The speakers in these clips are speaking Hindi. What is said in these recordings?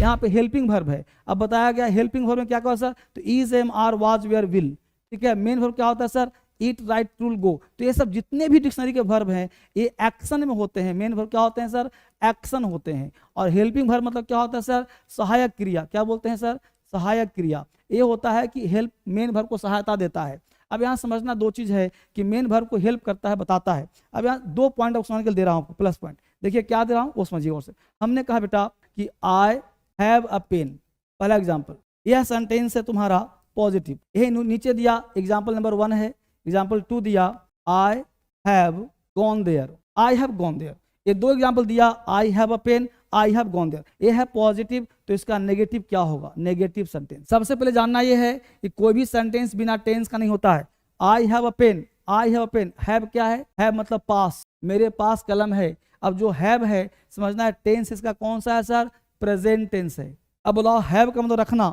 यहाँ पे हेल्पिंग वर्ब है। अब बताया गया हेल्पिंग वर्ब में क्या कहा सर, तो is, am, are, was, were, will, ठीक है। मेन वर्ब क्या होता है sir, eat, write, rule, go. तो ये सब जितने भी डिक्शनरी के वर्ब हैं ये एक्शन में होते हैं। मेन वर्ब क्या होते हैं सर, एक्शन होते हैं। और हेल्पिंग वर्ब मतलब क्या होता है सर, सहायक क्रिया। क्या बोलते हैं सर, सहायक क्रिया। ये होता है कि हेल्प मेन वर्ब को सहायता देता है। अब यहाँ समझना दो चीज है कि मेन वर्ब को हेल्प करता है, बताता है। अब यहाँ 2 पॉइंट समझने के लिए दे रहा हूँ, प्लस पॉइंट। देखिए क्या दे रहा हूँ वो समझिए और से। हमने कहा बेटा कि आई हैव अ पेन, पहला एग्जाम्पल। यह सेंटेंस है तुम्हारा पॉजिटिव, यही नीचे दिया एग्जाम्पल नंबर 1 है। एग्जाम्पल 2 दिया I have gone there, I have gone there. ये 2 एग्जाम्पल दिया, I have a pen, I have gone there. ये है पॉजिटिव, तो इसका नेगेटिव क्या होगा, नेगेटिव सेंटेंस। सबसे पहले जानना ये है कि कोई भी सेंटेंस बिना टेंस का नहीं होता है। I have a pen, I have a pen, have क्या है, हैव मतलब पास, मेरे पास कलम है। अब जो हैव है समझना है टेंस इसका कौन सा है सर, प्रेजेंट टेंस है। अब बताओ हैव का मतलब रखना,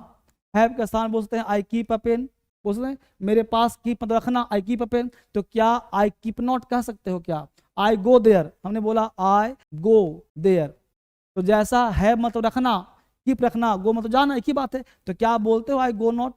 हैव का स्थान बोलते हैं आई कीप अ पेन, बोलते हैं मेरे पास, कीप मतलब रखना, आई कीप अ पेन। तो क्या आई कीप नॉट कह सकते हो क्या, आई गो देयर, हमने बोला आई गो देयर। तो जैसा है मतलब रखना, कीप रखना, गो मतलब जाना, एक ही बात है। तो क्या बोलते हो I go not,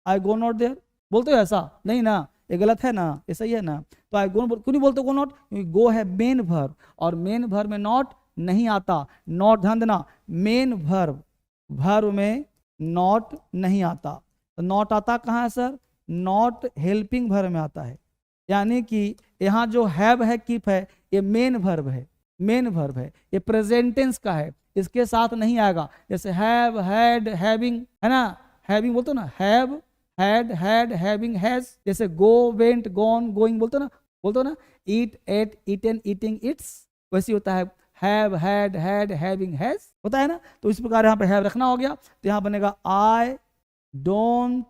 I go not there बोलते हो, ऐसा नहीं ना, ये गलत है ना, ये सही है ना। तो आई गो क्यों नहीं बोलते गो नॉट, क्योंकि गो है मेन वर्ब और मेन वर्ब में नॉट नहीं आता। नॉट ध्यान देना, मेन वर्ब, वर्ब में नॉट नहीं आता। तो नॉट आता कहाँ है सर, नॉट हेल्पिंग वर्ब में आता है। यानी कि यहाँ जो हैव है, कीप है, ये मेन वर्ब है, मेन वर्ब है, ये प्रेजेंट टेंस का है, इसके साथ नहीं आएगा। जैसे हैव, हैड, हैविंग है ना, हैविंग बोलते हो ना, have, had, had, having, has. जैसे गो, वेंट, गॉन, गोइंग बोलते हो ना, ईट, एट, ईटन, ईटिंग, इट्स, वैसे होता है have, had, had, having, has, होता है ना। तो इस प्रकार यहाँ पे हैव रखना हो गया, तो यहाँ बनेगा I don't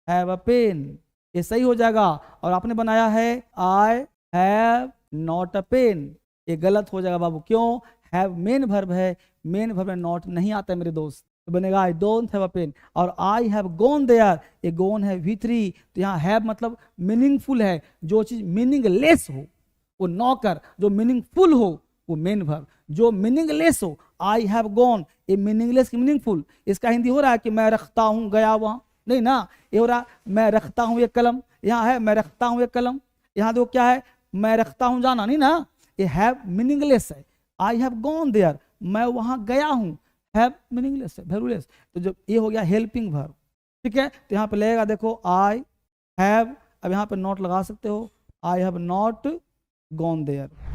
have a pen, ये सही हो जाएगा। और आपने बनाया है I have not a pen, ये गलत हो जाएगा बाबू। क्यों, हैव मेन वर्ब है, मेन वर्ब में नॉट नहीं आता है मेरे दोस्त। तो बनेगा I don't have a pen. और आई हैव गॉन देयर, ये गॉन है V3, तो यहाँ हैव मतलब मीनिंगफुल है। जो चीज मीनिंगलेस हो वो नौकर, जो मीनिंगफुल हो वो मेन वर्ब, जो मीनिंगलेस हो, आई हैव गॉन, ये मीनिंगलेस की मीनिंगफुल। इसका हिंदी हो रहा है कि मैं रखता हूँ गया वहां, नहीं ना, ये हो रहा मैं रखता हूँ ये कलम, यहाँ है मैं रखता हूँ ये कलम, यहाँ देखो क्या है, मैं रखता हूँ जाना, नहीं ना, ये हैव मीनिंगलेस है। आई हैव गॉन देयर, मैं वहां गया हूँ, हैव मीनिंगलेस है, वैल्यूलेस। तो जब ये हो गया हेल्पिंग वर्ब, ठीक है। तो यहाँ पे लगेगा देखो आई हैव, अब यहाँ पे नॉट लगा सकते हो, I have not gone there.